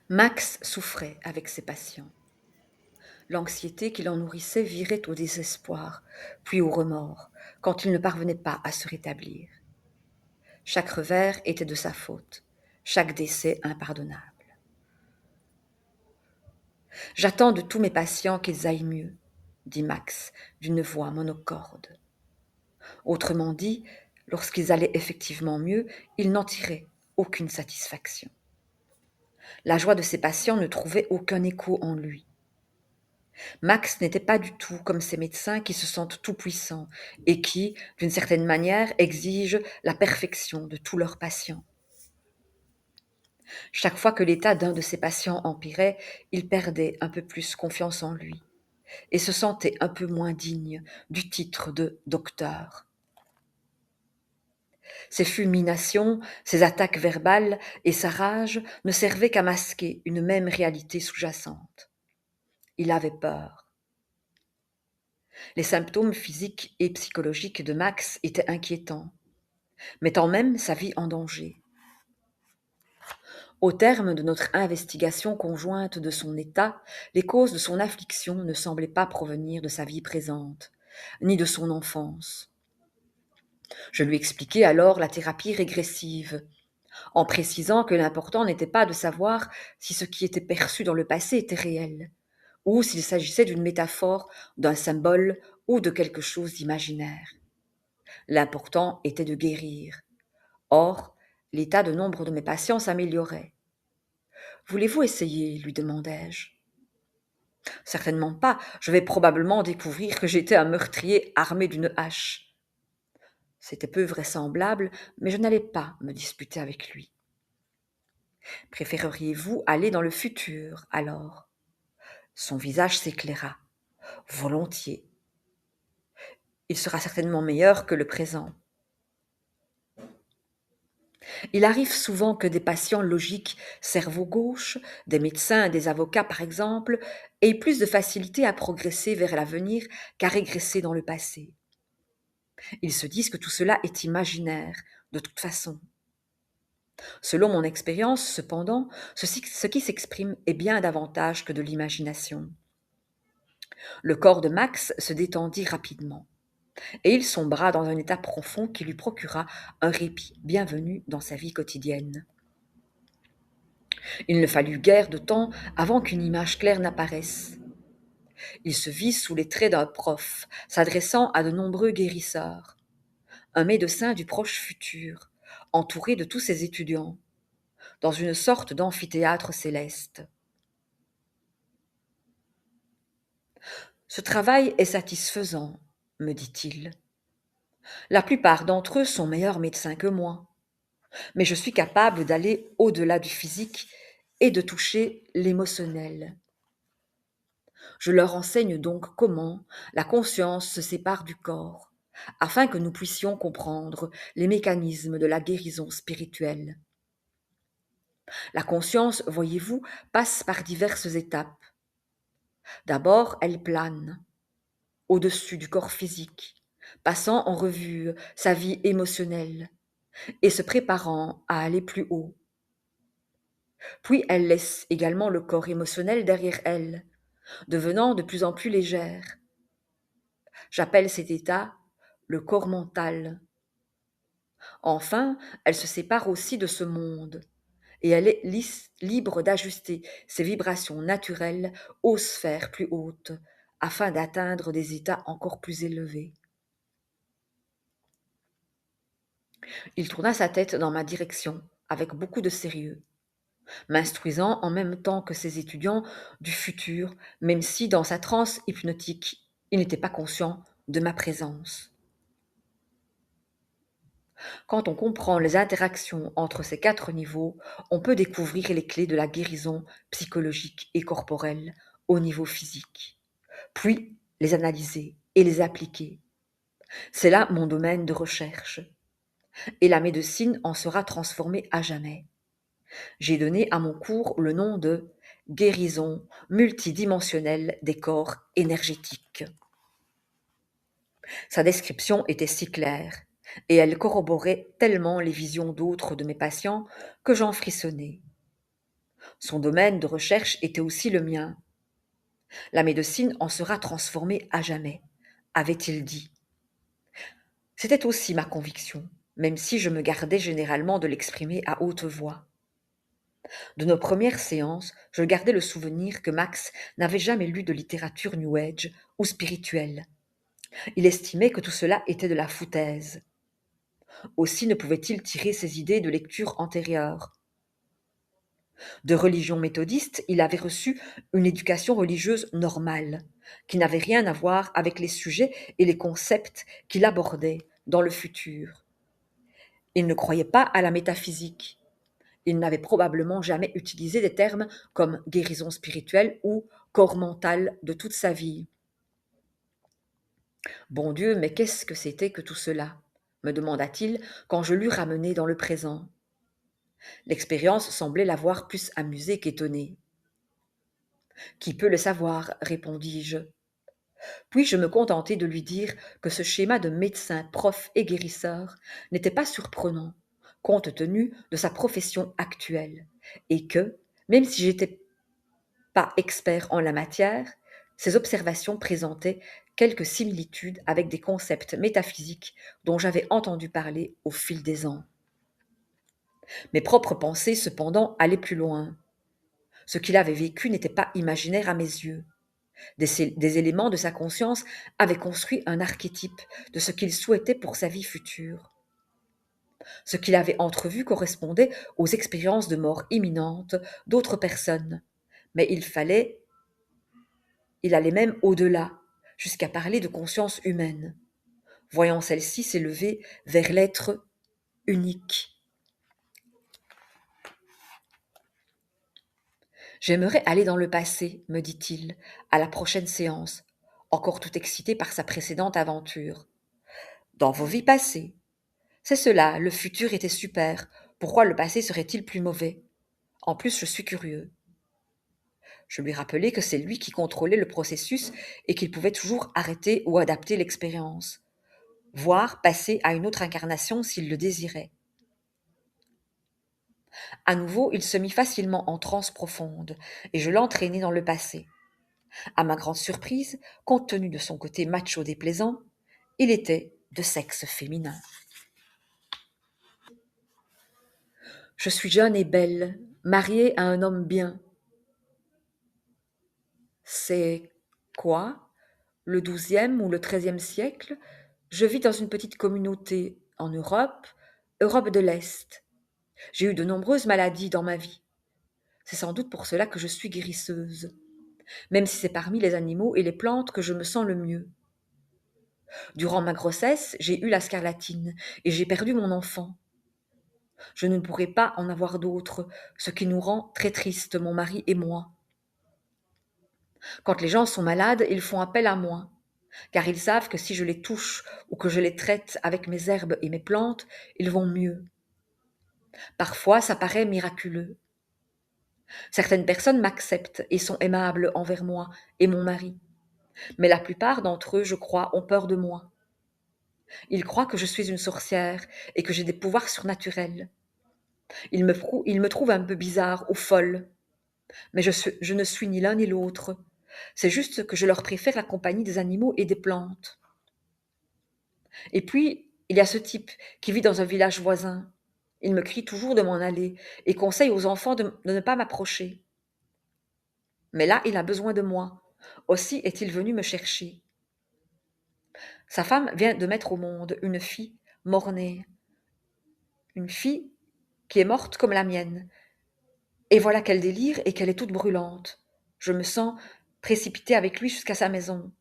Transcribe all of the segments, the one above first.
Max souffrait avec ses patients. L'anxiété qui l'en nourrissait virait au désespoir, puis au remords, quand il ne parvenait pas à se rétablir. Chaque revers était de sa faute, chaque décès impardonnable. « J'attends de tous mes patients qu'ils aillent mieux », dit Max d'une voix monocorde. Autrement dit, lorsqu'ils allaient effectivement mieux, il n'en tirait aucune satisfaction. La joie de ses patients ne trouvait aucun écho en lui. Max n'était pas du tout comme ces médecins qui se sentent tout-puissants et qui, d'une certaine manière, exigent la perfection de tous leurs patients. Chaque fois que l'état d'un de ses patients empirait, il perdait un peu plus confiance en lui et se sentait un peu moins digne du titre de docteur. Ses fulminations, ses attaques verbales et sa rage ne servaient qu'à masquer une même réalité sous-jacente. Il avait peur. Les symptômes physiques et psychologiques de Max étaient inquiétants, mettant même sa vie en danger. Au terme de notre investigation conjointe de son état, les causes de son affliction ne semblaient pas provenir de sa vie présente, ni de son enfance. Je lui expliquai alors la thérapie régressive, en précisant que l'important n'était pas de savoir si ce qui était perçu dans le passé était réel, ou s'il s'agissait d'une métaphore, d'un symbole ou de quelque chose d'imaginaire. L'important était de guérir. Or, l'état de nombre de mes patients s'améliorait. « Voulez-vous essayer ?» lui demandai-je. « Certainement pas, je vais probablement découvrir que j'étais un meurtrier armé d'une hache. » C'était peu vraisemblable, mais je n'allais pas me disputer avec lui. « Préféreriez-vous aller dans le futur, alors ?» Son visage s'éclaira. « Volontiers. Il sera certainement meilleur que le présent. » Il arrive souvent que des patients logiques, cerveau gauche, des médecins, des avocats par exemple, aient plus de facilité à progresser vers l'avenir qu'à régresser dans le passé. Ils se disent que tout cela est imaginaire, de toute façon. Selon mon expérience, cependant, ce qui s'exprime est bien davantage que de l'imagination. Le corps de Max se détendit rapidement, et il sombra dans un état profond qui lui procura un répit bienvenu dans sa vie quotidienne. Il ne fallut guère de temps avant qu'une image claire n'apparaisse. Il se vit sous les traits d'un prof, s'adressant à de nombreux guérisseurs, un médecin du proche futur, entouré de tous ses étudiants, dans une sorte d'amphithéâtre céleste. « Ce travail est satisfaisant, » me dit-il. « La plupart d'entre eux sont meilleurs médecins que moi, mais je suis capable d'aller au-delà du physique et de toucher l'émotionnel. Je leur enseigne donc comment la conscience se sépare du corps, afin que nous puissions comprendre les mécanismes de la guérison spirituelle. La conscience, voyez-vous, passe par diverses étapes. D'abord, elle plane au-dessus du corps physique, passant en revue sa vie émotionnelle et se préparant à aller plus haut. Puis elle laisse également le corps émotionnel derrière elle, devenant de plus en plus légère. J'appelle cet état le corps mental. Enfin, elle se sépare aussi de ce monde, et elle est libre d'ajuster ses vibrations naturelles aux sphères plus hautes, afin d'atteindre des états encore plus élevés. Il tourna sa tête dans ma direction, avec beaucoup de sérieux, m'instruisant en même temps que ses étudiants du futur, même si, dans sa transe hypnotique, il n'était pas conscient de ma présence. Quand on comprend les interactions entre ces 4 niveaux, on peut découvrir les clés de la guérison psychologique et corporelle au niveau physique, puis les analyser et les appliquer. C'est là mon domaine de recherche, et la médecine en sera transformée à jamais. J'ai donné à mon cours le nom de « guérison multidimensionnelle des corps énergétiques ». Sa description était si claire, et elle corroborait tellement les visions d'autres de mes patients que j'en frissonnai. Son domaine de recherche était aussi le mien. La médecine en sera transformée à jamais, avait-il dit. C'était aussi ma conviction, même si je me gardais généralement de l'exprimer à haute voix. De nos premières séances, je gardais le souvenir que Max n'avait jamais lu de littérature New Age ou spirituelle. Il estimait que tout cela était de la foutaise. Aussi ne pouvait-il tirer ses idées de lectures antérieures. De religion méthodiste, il avait reçu une éducation religieuse normale, qui n'avait rien à voir avec les sujets et les concepts qu'il abordait dans le futur. Il ne croyait pas à la métaphysique. Il n'avait probablement jamais utilisé des termes comme guérison spirituelle ou corps mental de toute sa vie. Bon Dieu, mais qu'est-ce que c'était que tout cela? Me demanda-t-il quand je l'eus ramené dans le présent. L'expérience semblait l'avoir plus amusé qu'étonné. Qui peut le savoir, répondis-je. Puis je me contentai de lui dire que ce schéma de médecin, prof et guérisseur n'était pas surprenant, compte tenu de sa profession actuelle, et que, même si j'étais pas expert en la matière, ses observations présentaient quelques similitudes avec des concepts métaphysiques dont j'avais entendu parler au fil des ans. Mes propres pensées, cependant, allaient plus loin. Ce qu'il avait vécu n'était pas imaginaire à mes yeux. Des éléments de sa conscience avaient construit un archétype de ce qu'il souhaitait pour sa vie future. Ce qu'il avait entrevu correspondait aux expériences de mort imminente d'autres personnes, mais il allait même au-delà, jusqu'à parler de conscience humaine, voyant celle-ci s'élever vers l'être unique. J'aimerais aller dans le passé, me dit-il, à la prochaine séance, encore tout excité par sa précédente aventure. Dans vos vies passées. C'est cela, le futur était super. Pourquoi le passé serait-il plus mauvais? En plus, je suis curieux. Je lui rappelai que c'est lui qui contrôlait le processus et qu'il pouvait toujours arrêter ou adapter l'expérience, voire passer à une autre incarnation s'il le désirait. À nouveau, il se mit facilement en transe profonde, et je l'entraînai dans le passé. À ma grande surprise, compte tenu de son côté macho déplaisant, il était de sexe féminin. Je suis jeune et belle, mariée à un homme bien. C'est quoi? Le XIIe ou le XIIIe siècle? Je vis dans une petite communauté en Europe, Europe de l'Est. J'ai eu de nombreuses maladies dans ma vie. C'est sans doute pour cela que je suis guérisseuse, même si c'est parmi les animaux et les plantes que je me sens le mieux. Durant ma grossesse, j'ai eu la scarlatine et j'ai perdu mon enfant. Je ne pourrai pas en avoir d'autres, ce qui nous rend très tristes, mon mari et moi. Quand les gens sont malades, ils font appel à moi, car ils savent que si je les touche ou que je les traite avec mes herbes et mes plantes, ils vont mieux. Parfois, ça paraît miraculeux. Certaines personnes m'acceptent et sont aimables envers moi et mon mari, mais la plupart d'entre eux, je crois, ont peur de moi. Ils croient que je suis une sorcière et que j'ai des pouvoirs surnaturels. Ils me trouvent un peu bizarre ou folle, mais je ne suis ni l'un ni l'autre. C'est juste que je leur préfère la compagnie des animaux et des plantes. Et puis, il y a ce type qui vit dans un village voisin. Il me crie toujours de m'en aller et conseille aux enfants de ne pas m'approcher. Mais là, il a besoin de moi. Aussi est-il venu me chercher. Sa femme vient de mettre au monde une fille mort-née, une fille qui est morte comme la mienne. Et voilà qu'elle délire et qu'elle est toute brûlante. Je me sens précipitée avec lui jusqu'à sa maison.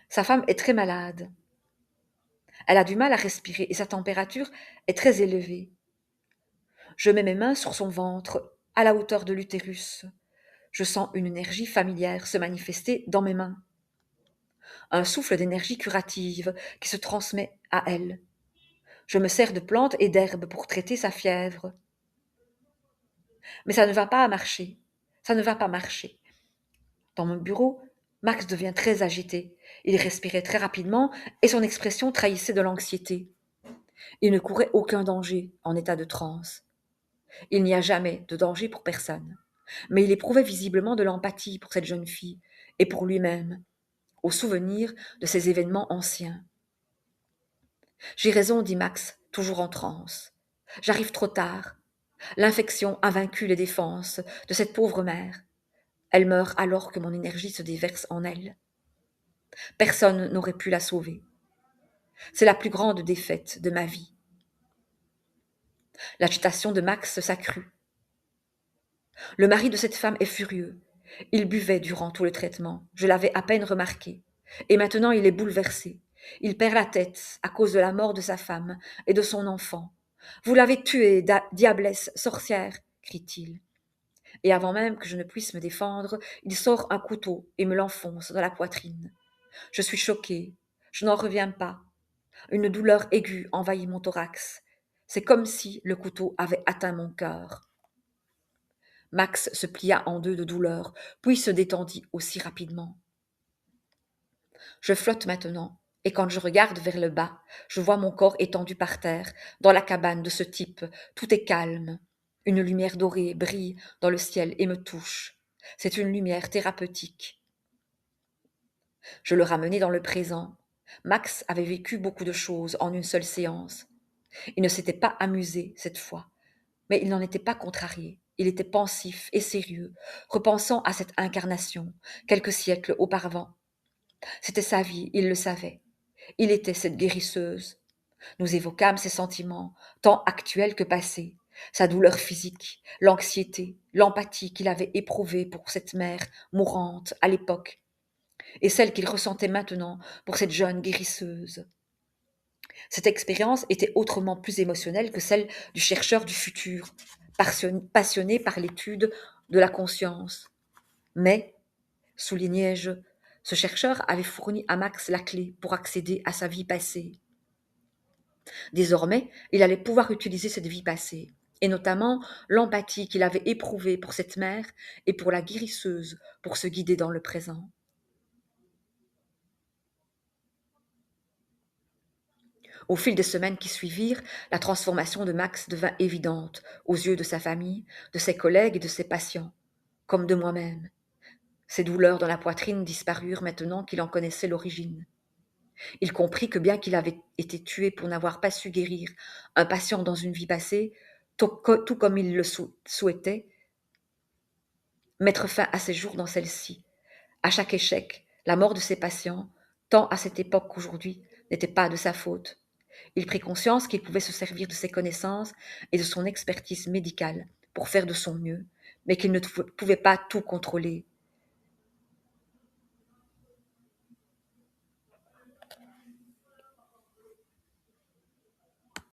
Sa femme est très malade. Elle a du mal à respirer et sa température est très élevée. Je mets mes mains sur son ventre, à la hauteur de l'utérus. Je sens une énergie familière se manifester dans mes mains. Un souffle d'énergie curative qui se transmet à elle. Je me sers de plantes et d'herbes pour traiter sa fièvre. Mais ça ne va pas marcher. Ça ne va pas marcher. Dans mon bureau, Max devient très agité. Il respirait très rapidement et son expression trahissait de l'anxiété. Il ne courait aucun danger en état de transe. Il n'y a jamais de danger pour personne. mais il éprouvait visiblement de l'empathie pour cette jeune fille et pour lui-même, au souvenir de ces événements anciens. J'ai raison, dit Max, toujours en transe. J'arrive trop tard. L'infection a vaincu les défenses de cette pauvre mère. Elle meurt alors que mon énergie se déverse en elle. Personne n'aurait pu la sauver. C'est la plus grande défaite de ma vie. L'agitation de Max s'accrut. Le mari de cette femme est furieux. Il buvait durant tout le traitement. Je l'avais à peine remarqué. Et maintenant il est bouleversé. Il perd la tête à cause de la mort de sa femme et de son enfant. Vous l'avez tuée, diablesse, sorcière, crie-t-il. Et avant même que je ne puisse me défendre, il sort un couteau et me l'enfonce dans la poitrine. Je suis choquée. Je n'en reviens pas. Une douleur aiguë envahit mon thorax. C'est comme si le couteau avait atteint mon cœur. Max se plia en deux de douleur, puis se détendit aussi rapidement. Je flotte maintenant, et quand je regarde vers le bas, je vois mon corps étendu par terre, dans la cabane de ce type. Tout est calme. Une lumière dorée brille dans le ciel et me touche. C'est une lumière thérapeutique. Je le ramenai dans le présent. Max avait vécu beaucoup de choses en une seule séance. Il ne s'était pas amusé cette fois, mais il n'en était pas contrarié. Il était pensif et sérieux, repensant à cette incarnation, quelques siècles auparavant. C'était sa vie, il le savait. Il était cette guérisseuse. Nous évoquâmes ses sentiments, tant actuels que passés, sa douleur physique, l'anxiété, l'empathie qu'il avait éprouvée pour cette mère mourante à l'époque, et celle qu'il ressentait maintenant pour cette jeune guérisseuse. Cette expérience était autrement plus émotionnelle que celle du chercheur du futur, passionné par l'étude de la conscience. Mais, soulignai-je, ce chercheur avait fourni à Max la clé pour accéder à sa vie passée. Désormais, il allait pouvoir utiliser cette vie passée, et notamment l'empathie qu'il avait éprouvée pour cette mère et pour la guérisseuse pour se guider dans le présent. Au fil des semaines qui suivirent, la transformation de Max devint évidente aux yeux de sa famille, de ses collègues et de ses patients, comme de moi-même. Ses douleurs dans la poitrine disparurent maintenant qu'il en connaissait l'origine. Il comprit que bien qu'il avait été tué pour n'avoir pas su guérir un patient dans une vie passée, tout comme il le souhaitait, mettre fin à ses jours dans celle-ci. À chaque échec, la mort de ses patients, tant à cette époque qu'aujourd'hui, n'était pas de sa faute. Il prit conscience qu'il pouvait se servir de ses connaissances et de son expertise médicale pour faire de son mieux, mais qu'il ne pouvait pas tout contrôler,